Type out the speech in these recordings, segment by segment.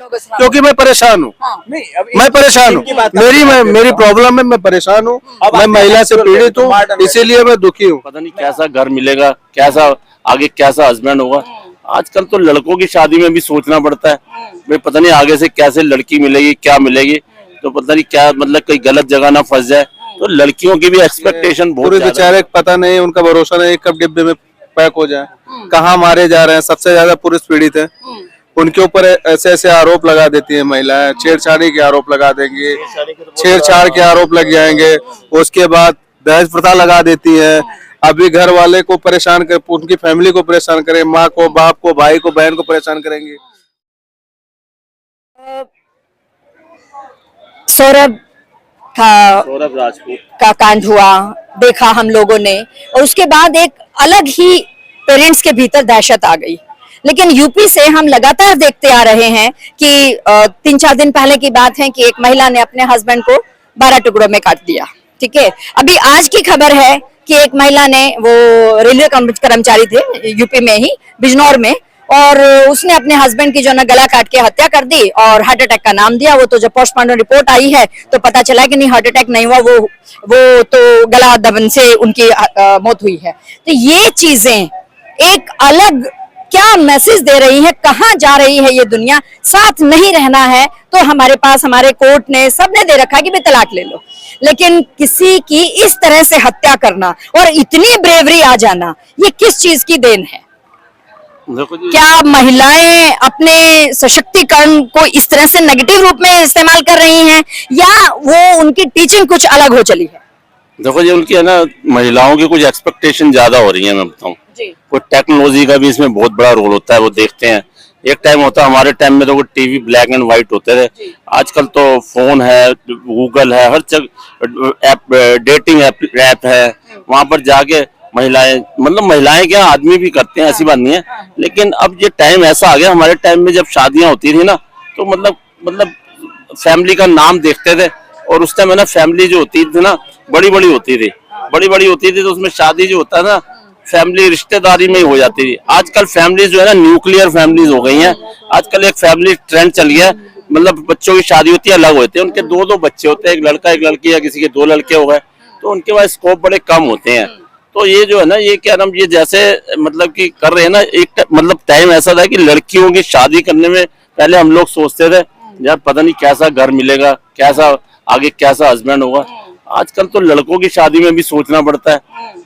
लोगों से। क्योंकि मैं परेशान हूँ। हाँ। नहीं, अब मैं परेशान हूँ, मेरी प्रॉब्लम है, मैं परेशान हूँ, मैं महिला से पीड़ित हूँ, इसीलिए मैं दुखी हूँ। पता नहीं कैसा घर मिलेगा, कैसा आगे कैसा हस्बैंड होगा। आजकल तो लड़कों की शादी में भी सोचना पड़ता है, भाई पता नहीं आगे से कैसे लड़की मिलेगी, क्या मिलेगी, तो पता नहीं क्या, मतलब कहीं गलत जगह ना फंस जाए। तो लड़कियों की भी एक्सपेक्टेशन बहुत पूरे ज्यादा बेचारे पता नहीं, उनका भरोसा नहीं, कब डिब्बे में पैक हो जाए, कहाँ मारे जा रहे हैं। सबसे ज्यादा पुरुष पीड़ित है, उनके ऊपर ऐसे ऐसे आरोप लगा देती है महिलाएं, छेड़छाड़ी के आरोप लगा देंगी, छेड़छाड़ के आरोप लग जाएंगे, उसके बाद दहेज प्रथा लगा देती है। अभी घर वाले को परेशान कर, उनकी फैमिली को परेशान करें, माँ को, बाप को, भाई को, बहन को परेशान करेंगे। सौरभ राजपूत का कांड हुआ, देखा हम लोगों ने, और उसके बाद एक अलग ही पेरेंट्स के भीतर दहशत आ गई। लेकिन यूपी से हम लगातार देखते आ रहे हैं कि 3-4 दिन पहले की बात है कि एक महिला ने अपने हस्बैंड को 12 टुकड़ों में काट दिया। ठीक है, अभी आज की खबर है कि एक महिला ने, वो रेलवे कर्मचारी थे यूपी में ही, बिजनौर में, और उसने अपने हस्बैंड की जो ना गला काट के हत्या कर दी और हार्ट अटैक का नाम दिया। वो तो जब पोस्टमार्टम रिपोर्ट आई है तो पता चला कि नहीं, हार्ट अटैक नहीं हुआ, वो तो गला दबन से उनकी मौत हुई है। तो ये चीजें एक अलग क्या मैसेज दे रही है, कहाँ जा रही है ये दुनिया। साथ नहीं रहना है तो हमारे पास, हमारे कोर्ट ने, सबने दे रखा है कि भाई तलाक ले लो, लेकिन किसी की इस तरह से हत्या करना और इतनी ब्रेवरी आ जाना, ये किस चीज की देन है? क्या महिलाएं अपने सशक्तिकरण को इस तरह से नेगेटिव रूप में इस्तेमाल कर रही हैं, या वो उनकी टीचिंग कुछ अलग हो चली है? देखो जी, उनकी है ना, महिलाओं की कुछ एक्सपेक्टेशन ज्यादा हो रही है। मैं बताऊं, कोई टेक्नोलॉजी का भी इसमें बहुत बड़ा रोल होता है। वो देखते हैं, एक टाइम होता है, हमारे टाइम में तो वो टीवी ब्लैक एंड व्हाइट होते थे, आजकल तो फोन है, गूगल है, हर जगह डेटिंग ऐप है, वहां पर जाके महिलाएं, मतलब महिलाएं क्या, आदमी भी करते हैं, ऐसी बात नहीं है। लेकिन अब ये टाइम ऐसा आ गया, हमारे टाइम में जब शादियां होती थी ना, तो मतलब फैमिली का नाम देखते थे, और उस टाइम है ना, फैमिली जो होती थी ना, बड़ी बड़ी होती थी, तो उसमें शादी जो होता है ना, फैमिली रिश्तेदारी में ही हो जाती थी। आजकल फैमिली जो है ना, न्यूक्लियर फैमिलीज हो गई हैं। आजकल एक फैमिली ट्रेंड चल गया है, मतलब बच्चों की शादी होती है, अलग होते हैं, उनके 2-2 बच्चे होते हैं, एक लड़का एक लड़की, या किसी के 2 लड़के हो गए, तो उनके पास स्कोप बड़े कम होते हैं। तो ये जो है ना, ये क्या नाम, ये जैसे मतलब कि कर रहे हैं ना, एक मतलब टाइम ऐसा था कि लड़कियों की शादी करने में पहले हम लोग सोचते थे यार पता नहीं कैसा घर मिलेगा, कैसा आगे कैसा हस्बैंड होगा। आजकल तो लड़कों की शादी में भी सोचना पड़ता है,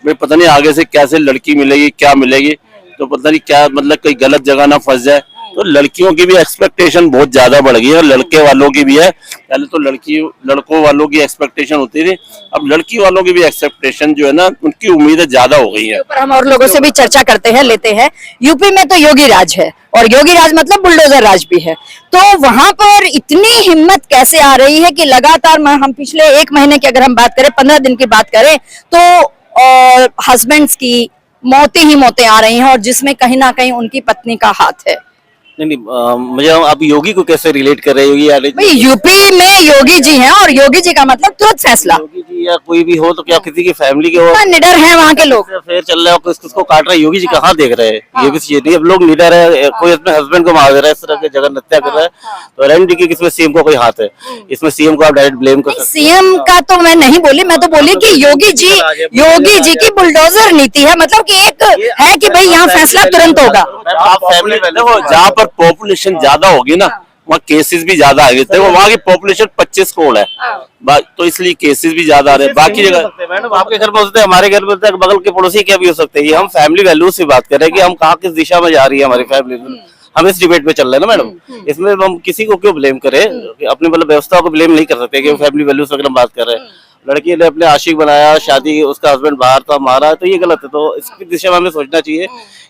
भाई पता नहीं आगे से कैसे लड़की मिलेगी, क्या मिलेगी, तो पता नहीं क्या, मतलब कहीं गलत जगह ना फंस जाए। तो लड़कियों की भी एक्सपेक्टेशन बहुत ज्यादा बढ़ गई है, और लड़के वालों की भी है। पहले तो लड़कों वालों की एक्सपेक्टेशन होती थी, अब लड़की वालों की भी एक्सपेक्टेशन जो है ना, उनकी उम्मीदें ज्यादा हो गई है। पर हम और लोगों से भी चर्चा करते हैं, लेते हैं। यूपी में तो योगी राज है, और योगी राज मतलब बुलडोजर राज भी है, तो वहां पर इतनी हिम्मत कैसे आ रही है कि लगातार, हम पिछले 1 महीने की अगर हम बात करें, 15 दिन की बात करें, तो हस्बैंड्स की मौतें ही मौतें आ रही हैं, और जिसमें कहीं ना कहीं उनकी पत्नी का हाथ है। नहीं, मुझे आप योगी को कैसे रिलेट कर रहे हो? भाई यूपी में योगी जी हैं, और योगी जी का मतलब तुरंत फैसला। योगी जी या कोई भी हो तो क्या किसी की फैमिली के हो, निडर हैं वहाँ के लोग, फिर चल रहे हो, किसको काट रहे हैं? योगी जी कहाँ देख रहे हैं? योगी जी नहीं, अब लोग निडर है, कोई अपने हस्बैंड को मार दे रहा है, इस तरह की जगह हत्या कर रहा है, तो अरेंड की किसमें सीएम को कोई हाथ है? इसमें सीएम को आप डायरेक्ट ब्लेम कर सकते हैं। सीएम का तो मैं नहीं बोली, मैं तो बोली कि योगी जी की बुलडोजर नीति है, मतलब कि एक है कि भाई यहाँ फैसला तुरंत होगा। आप फैमिली देखो, जहाँ पर पॉपुलेशन ज्यादा होगी ना, वहाँ केसेस भी ज्यादा आएंगे। देखो वहाँ की पॉपुलेशन 25 करोड़ है, तो इसलिए केसेस भी ज्यादा आ रहे हैं। बाकी जगह मैडम आपके घर में हो सकते हैं, हमारे घर में होते हैं, बगल के पड़ोसी क्या भी हो सकते हैं। हम फैमिली वैल्यू से बात कर रहे हैं कि हम कहाँ किस दिशा में जा रही है हमारी फैमिली, हम इस डिबेट में चल रहे हैं ना मैडम। इसमें हम किसी को क्यों ब्लेम करें? अपनी मतलब व्यवस्था को ब्लेम नहीं कर सकते कि फैमिली वैल्यूज वगैरह हम बात कर रहे हैं। लड़की ने अपने आशिक बनाया, शादी, उसका हस्बैंड बाहर था, मारा, तो ये गलत है। तो इसकी दिशा में हमें सोचना चाहिए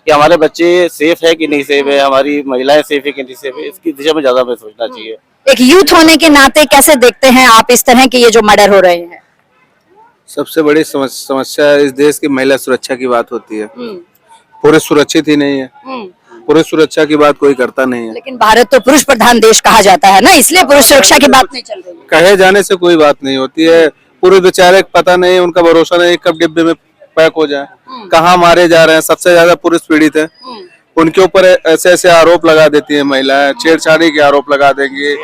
कि हमारे बच्चे सेफ है कि नहीं सेफ है, हमारी महिलाएं सेफ है कि नहीं सेफ है, इसकी दिशा में ज्यादा हमें सोचना चाहिए। एक यूथ होने के नाते कैसे देखते हैं आप इस तरह के ये जो मर्डर हो रहे हैं? सबसे बड़ी समस्या इस देश की महिला सुरक्षा की बात होती है। पुरुष सुरक्षित ही नहीं है, पुरुष सुरक्षा की बात कोई करता नहीं है। लेकिन भारत तो पुरुष प्रधान देश कहा जाता है ना, इसलिए पुरुष सुरक्षा की बात नहीं चल रही है। कहे जाने से कोई बात नहीं होती है। पुरुष बेचारे पता नहीं, उनका भरोसा नहीं, कब डिब्बे में पैक हो जाए, कहाँ मारे जा रहे हैं। सबसे ज्यादा पुरुष पीड़ित है, उनके ऊपर ऐसे ऐसे आरोप लगा देती है महिलाएं, छेड़छाड़ी के आरोप लगा देंगी,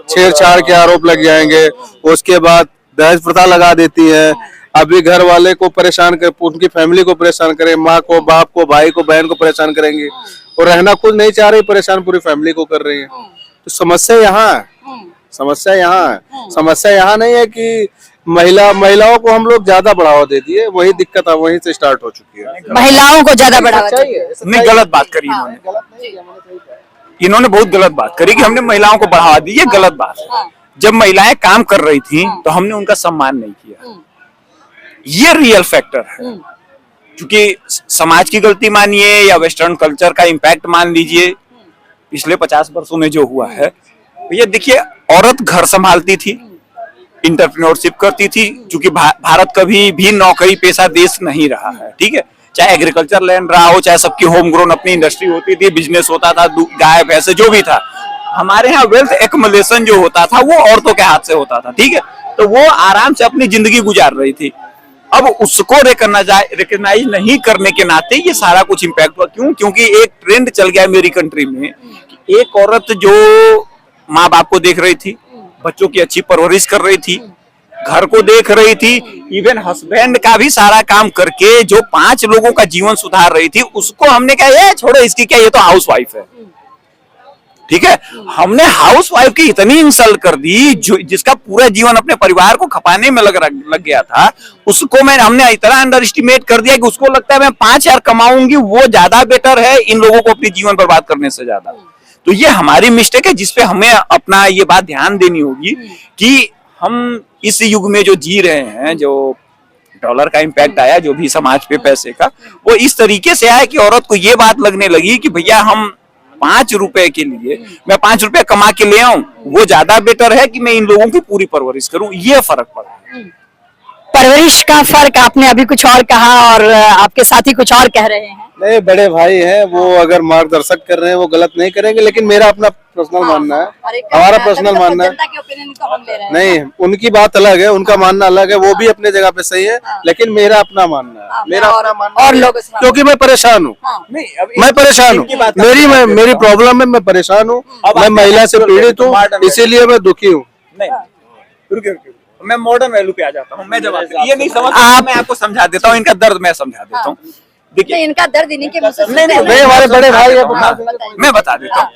छेड़छाड़ के आरोप लग जाएंगे, उसके बाद दहेज प्रथा लगा देती है। अभी घर वाले को परेशान कर, उनकी फैमिली को परेशान करें, माँ को, बाप को, भाई को, बहन को परेशान करेंगी और रहना खुद नहीं चाह रही, परेशान पूरी फैमिली को कर रही है। तो समस्या यहाँ है, समस्या यहाँ है। समस्या यहाँ नहीं है कि महिलाओं को हम लोग ज्यादा बढ़ावा दे दिए, वही दिक्कत अब वहीं से स्टार्ट हो चुकी है। महिलाओं को ज्यादा बढ़ावा चाहिए। नहीं, गलत बात करी इन्होंने बहुत गलत बात करी कि हमने महिलाओं को बढ़ावा दी, ये गलत बात है। जब महिलाएं काम कर रही थी तो हमने उनका सम्मान नहीं किया, ये रियल फैक्टर है। क्योंकि समाज की गलती मानिए या वेस्टर्न कल्चर का इम्पैक्ट मान लीजिए, पिछले 50 वर्षों में जो हुआ है, ये देखिए, औरत घर संभालती थी, इंटरप्रेन्योरशिप करती थी, क्योंकि भारत कभी भी नौकरी पेशा देश नहीं रहा है, ठीक है। चाहे एग्रीकल्चर लैंड रहा हो, चाहे सबकी होम ग्रोन अपनी इंडस्ट्री होती थी, बिजनेस होता था, गाय भैंसे जो भी था। हमारे यहाँ वेल्थ एक्युमुलेशन जो होता था वो औरतों के हाथ से होता था, ठीक है। तो वो आराम से अपनी जिंदगी गुजार रही थी। अब उसको रिकॉग्नाइज नहीं करने के नाते ये सारा कुछ इम्पैक्ट हुआ। क्यों? क्योंकि एक ट्रेंड चल गया मेरी कंट्री में कि एक औरत जो माँ बाप को देख रही थी, बच्चों की अच्छी परवरिश कर रही थी, घर को देख रही थी, इवन हस्बैंड का भी सारा काम करके जो 5 लोगों का जीवन सुधार रही थी, उसको हमने कहा ये छोड़ो, इसकी क्या, ये तो हाउस वाइफ है, ठीक है। हमने हाउस वाइफ की इतनी इंसल्ट कर दी, जो जिसका पूरा जीवन अपने परिवार को खपाने में लग गया था, उसको हमने इतना अंडर एस्टिमेट कर दिया कि उसको लगता है मैं 5,000 कमाऊंगी, वो ज्यादा बेटर है इन लोगों को अपनी जीवन बर्बाद करने से ज्यादा। तो ये हमारी मिस्टेक है, जिसपे हमें अपना ये बात ध्यान देनी होगी कि हम इस युग में जो जी रहे हैं, जो डॉलर का इम्पैक्ट आया, जो भी समाज पे पैसे का, वो इस तरीके से आया कि औरत को ये बात लगने लगी कि भैया हम 5 रुपए के लिए मैं 5 रुपए कमा के ले आऊं, वो ज्यादा बेटर है कि मैं इन लोगों की पूरी परवरिश करूं। ये फर्क पड़ा। परवरिश का फर्क आपने अभी कुछ और कहा और आपके साथी कुछ और कह रहे हैं। नहीं, बड़े भाई हैं, वो अगर मार्गदर्शक कर रहे हैं वो गलत नहीं करेंगे, लेकिन मेरा अपना पर्सनल मानना है, हमारा पर्सनल मानना है। नहीं, उनकी बात अलग है, उनका मानना अलग है, वो भी अपने जगह पे सही है, लेकिन मेरा अपना मानना है, मेरा अपना मानना और लोग, क्योंकि मैं परेशान हूँ, मैं परेशान हूँ, मेरी प्रॉब्लम है, मैं परेशान हूँ, मैं महिला से पीड़ित हूँ, इसीलिए मैं दुखी हूँ। मैं मॉडर्न वैल्यू पे आ जाता हूँ। मैं जब ये नहीं समझ, मैं आपको समझा देता हूँ, इनका दर्द मैं समझा देता हूँ। देखिए, इनका दर्द इन्हीं के मुंह से नहीं, हमारे बड़े भाई है, मैं बता देता हूँ।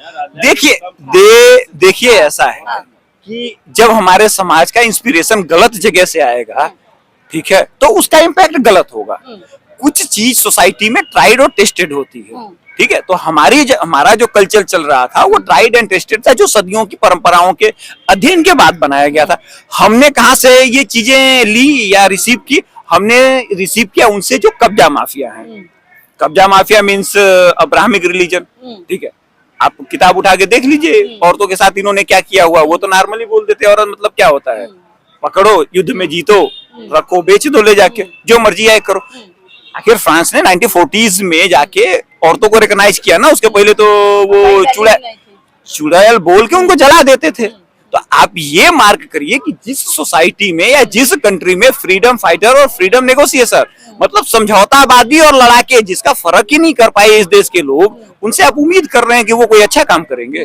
देखिए ऐसा है कि जब हमारे समाज का इंस्पिरेशन गलत जगह से आएगा, ठीक है, तो उसका इम्पैक्ट गलत होगा। कुछ चीज सोसाइटी में ट्राइड और टेस्टेड होती है, ठीक है। तो हमारा जो कल्चर चल रहा था वो ट्राइड एंड टेस्टेड था, जो सदियों की परंपराओं के अध्ययन के बाद बनाया गया था। हमने कहाँ से ये चीजें ली या रिसीव की? हमने रिसीव किया उनसे जो कब्जा माफिया है। कब्जा माफिया मीन्स अब्राहमिक रिलीजन, ठीक है। आप किताब उठा के देख लीजिए, औरतों के साथ इन्होंने क्या किया हुआ। वो तो नॉर्मली बोल देते हैं, औरत मतलब क्या होता है, पकड़ो, युद्ध में जीतो, रखो, बेच दो, ले जाके जो मर्जी आए करो। आखिर फ्रांस ने 1940s में जाके औरतों को रिकॉग्नाइज किया ना, उसके पहले तो वो चुड़ैल बोल के उनको जला देते थे। तो आप ये मार्क करिए कि जिस सोसाइटी में या जिस कंट्री में फ्रीडम फाइटर और फ्रीडम नेगोशिएटर, मतलब समझौतावादी और लड़ाके, जिसका फर्क ही नहीं कर पाए इस देश के लोग, उनसे आप उम्मीद कर रहे हैं कि वो कोई अच्छा काम करेंगे।